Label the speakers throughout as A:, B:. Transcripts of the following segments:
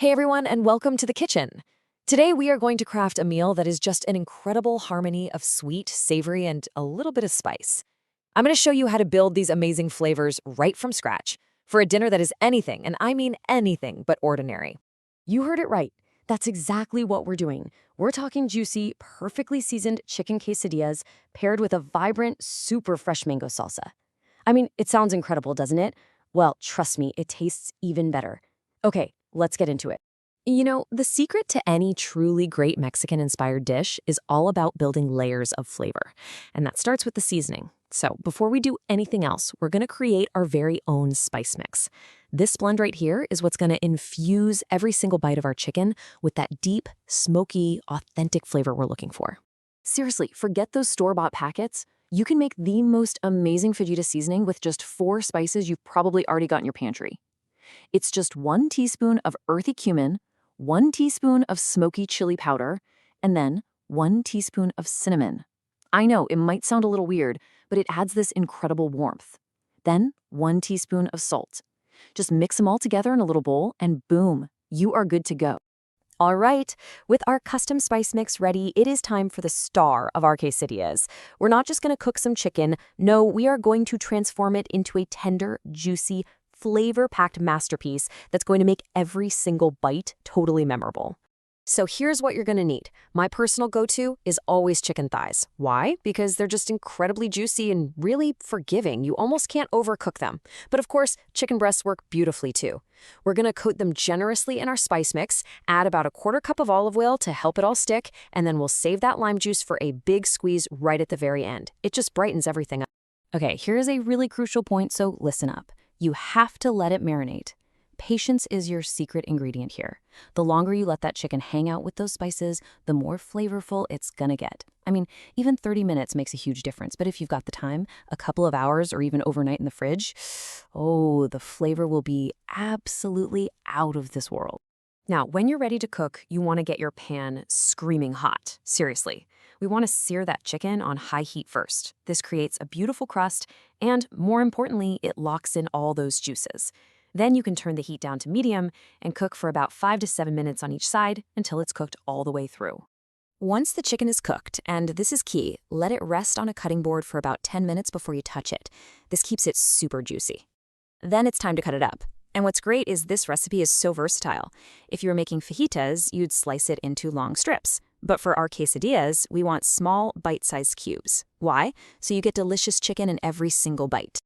A: Hey everyone, and welcome to the kitchen. Today we are going to craft a meal that is just an incredible harmony of sweet, savory, and a little bit of spice. I'm going to show you how to build these amazing flavors right from scratch for a dinner that is anything, and I mean anything but ordinary.
B: You heard it right. That's exactly what we're doing. We're talking juicy, perfectly seasoned chicken quesadillas paired with a vibrant, super fresh mango salsa. I mean, it sounds incredible, doesn't it? Well, trust me, it tastes even better. Okay, let's get into it.
A: The secret to any truly great Mexican-inspired dish is all about building layers of flavor, and that starts with the seasoning. So before we do anything else, we're going to create our very own spice mix. This blend right here is what's going to infuse every single bite of our chicken with that deep, smoky, authentic flavor we're looking for.
B: Seriously, forget those store-bought packets. You can make the most amazing fajita seasoning with just 4 spices you've probably already got in your pantry. It's just 1 teaspoon of earthy cumin, 1 teaspoon of smoky chili powder, and then 1 teaspoon of cinnamon. I know, it might sound a little weird, but it adds this incredible warmth. Then 1 teaspoon of salt. Just mix them all together in a little bowl, and boom, you are good to go.
A: All right, with our custom spice mix ready, it is time for the star of our quesadillas. We're not just going to cook some chicken. No, we are going to transform it into a tender, juicy, flavor-packed masterpiece that's going to make every single bite totally memorable. So here's what you're going to need. My personal go-to is always chicken thighs. Why? Because they're just incredibly juicy and really forgiving. You almost can't overcook them. But of course, chicken breasts work beautifully too. We're going to coat them generously in our spice mix, add about 1/4 cup of olive oil to help it all stick, and then we'll save that lime juice for a big squeeze right at the very end. It just brightens everything up.
B: Okay, here's a really crucial point, so listen up. You have to let it marinate. Patience is your secret ingredient here. The longer you let that chicken hang out with those spices, the more flavorful it's gonna get. I mean, even 30 minutes makes a huge difference, but if you've got the time, a couple of hours or even overnight in the fridge, oh, the flavor will be absolutely out of this world.
A: Now, when you're ready to cook, you want to get your pan screaming hot. Seriously. We want to sear that chicken on high heat first. This creates a beautiful crust, and more importantly, it locks in all those juices. Then you can turn the heat down to medium and cook for about 5 to 7 minutes on each side until it's cooked all the way through. Once the chicken is cooked, and this is key, let it rest on a cutting board for about 10 minutes before you touch it. This keeps it super juicy. Then it's time to cut it up. And what's great is this recipe is so versatile. If you were making fajitas, you'd slice it into long strips. But for our quesadillas, we want small, bite-sized cubes. Why? So you get delicious chicken in every single bite.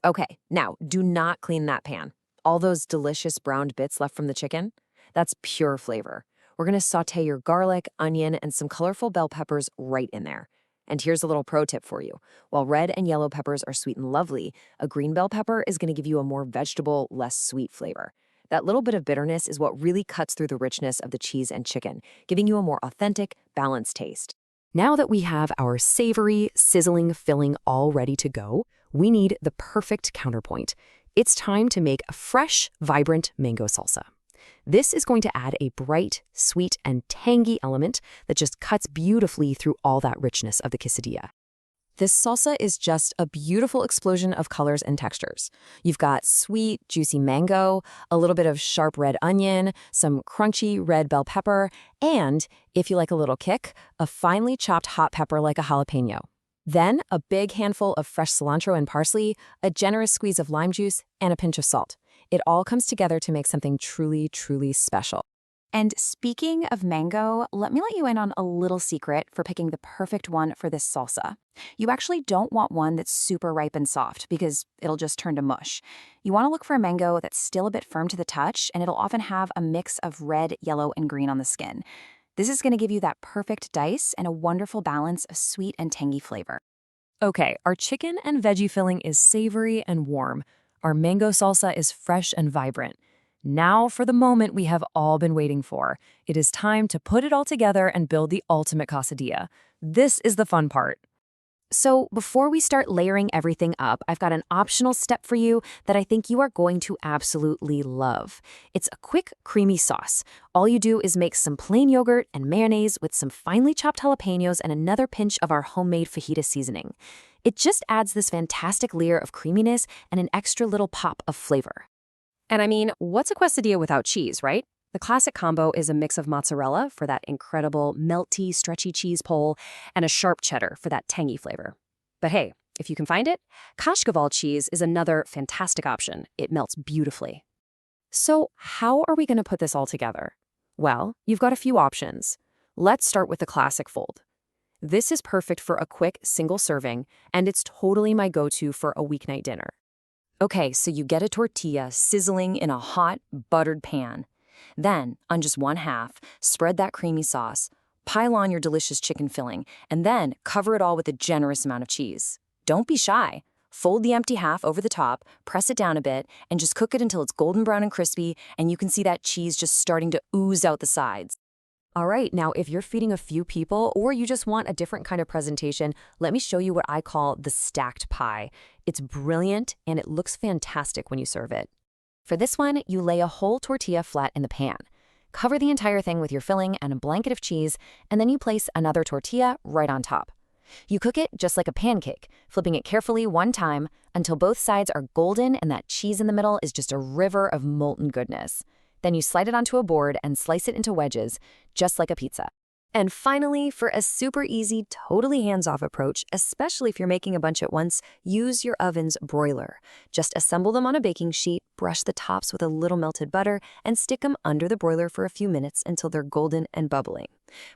A: Okay, now do not clean that pan. All those delicious browned bits left from the chicken, that's pure flavor. We're going to saute your garlic, onion, and some colorful bell peppers right in there. And here's a little pro tip for you. While red and yellow peppers are sweet and lovely, a green bell pepper is going to give you a more vegetable, less sweet flavor. That little bit of bitterness is what really cuts through the richness of the cheese and chicken, giving you a more authentic, balanced taste. Now that we have our savory, sizzling filling all ready to go, we need the perfect counterpoint. It's time to make a fresh, vibrant mango salsa. This is going to add a bright, sweet, and tangy element that just cuts beautifully through all that richness of the quesadilla. This salsa is just a beautiful explosion of colors and textures. You've got sweet, juicy mango, a little bit of sharp red onion, some crunchy red bell pepper, and, if you like a little kick, a finely chopped hot pepper like a jalapeno. Then, a big handful of fresh cilantro and parsley, a generous squeeze of lime juice, and a pinch of salt. It all comes together to make something truly, truly special.
C: And speaking of mango, let me let you in on a little secret for picking the perfect one for this salsa. You actually don't want one that's super ripe and soft because it'll just turn to mush. You want to look for a mango that's still a bit firm to the touch, and it'll often have a mix of red, yellow, and green on the skin. This is going to give you that perfect dice and a wonderful balance of sweet and tangy flavor.
A: Okay, our chicken and veggie filling is savory and warm. Our mango salsa is fresh and vibrant. Now for the moment we have all been waiting for. It is time to put it all together and build the ultimate quesadilla. This is the fun part. So before we start layering everything up, I've got an optional step for you that I think you are going to absolutely love. It's a quick, creamy sauce. All you do is make some plain yogurt and mayonnaise with some finely chopped jalapenos and another pinch of our homemade fajita seasoning. It just adds this fantastic layer of creaminess and an extra little pop of flavor. And I mean, what's a quesadilla without cheese, right? The classic combo is a mix of mozzarella for that incredible, melty, stretchy cheese pull, and a sharp cheddar for that tangy flavor. But hey, if you can find it, Kashkaval cheese is another fantastic option. It melts beautifully. So how are we going to put this all together? Well, you've got a few options. Let's start with the classic fold. This is perfect for a quick single serving, and it's totally my go-to for a weeknight dinner. Okay, so you get a tortilla sizzling in a hot, buttered pan. Then, on just one half, spread that creamy sauce, pile on your delicious chicken filling, and then cover it all with a generous amount of cheese. Don't be shy. Fold the empty half over the top, press it down a bit, and just cook it until it's golden brown and crispy, and you can see that cheese just starting to ooze out the sides. All right, now if you're feeding a few people or you just want a different kind of presentation, let me show you what I call the stacked pie. It's brilliant and it looks fantastic when you serve it. For this one, you lay a whole tortilla flat in the pan. Cover the entire thing with your filling and a blanket of cheese, and then you place another tortilla right on top. You cook it just like a pancake, flipping it carefully one time until both sides are golden and that cheese in the middle is just a river of molten goodness. Then you slide it onto a board and slice it into wedges, just like a pizza. And finally, for a super easy, totally hands-off approach, especially if you're making a bunch at once, use your oven's broiler. Just assemble them on a baking sheet, brush the tops with a little melted butter, and stick them under the broiler for a few minutes until they're golden and bubbling.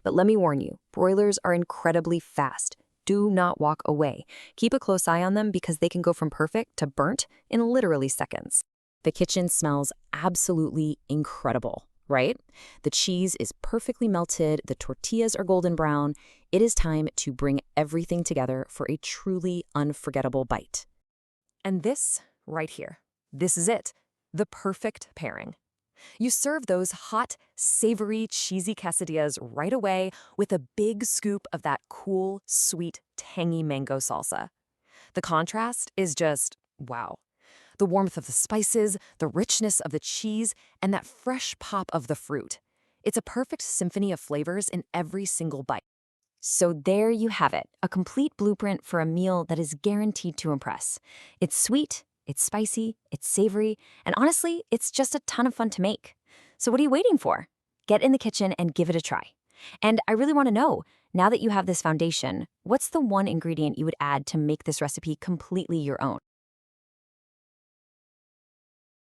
A: But let me warn you, broilers are incredibly fast. Do not walk away. Keep a close eye on them because they can go from perfect to burnt in literally seconds. The kitchen smells absolutely incredible, right? The cheese is perfectly melted, the tortillas are golden brown. It is time to bring everything together for a truly unforgettable bite. And this right here, this is it, the perfect pairing. You serve those hot, savory, cheesy quesadillas right away with a big scoop of that cool, sweet, tangy mango salsa. The contrast is just wow. The warmth of the spices, the richness of the cheese, and that fresh pop of the fruit. It's a perfect symphony of flavors in every single bite. So there you have it, a complete blueprint for a meal that is guaranteed to impress. It's sweet, it's spicy, it's savory, and honestly, it's just a ton of fun to make. So what are you waiting for? Get in the kitchen and give it a try. And I really want to know, now that you have this foundation, what's the one ingredient you would add to make this recipe completely your own?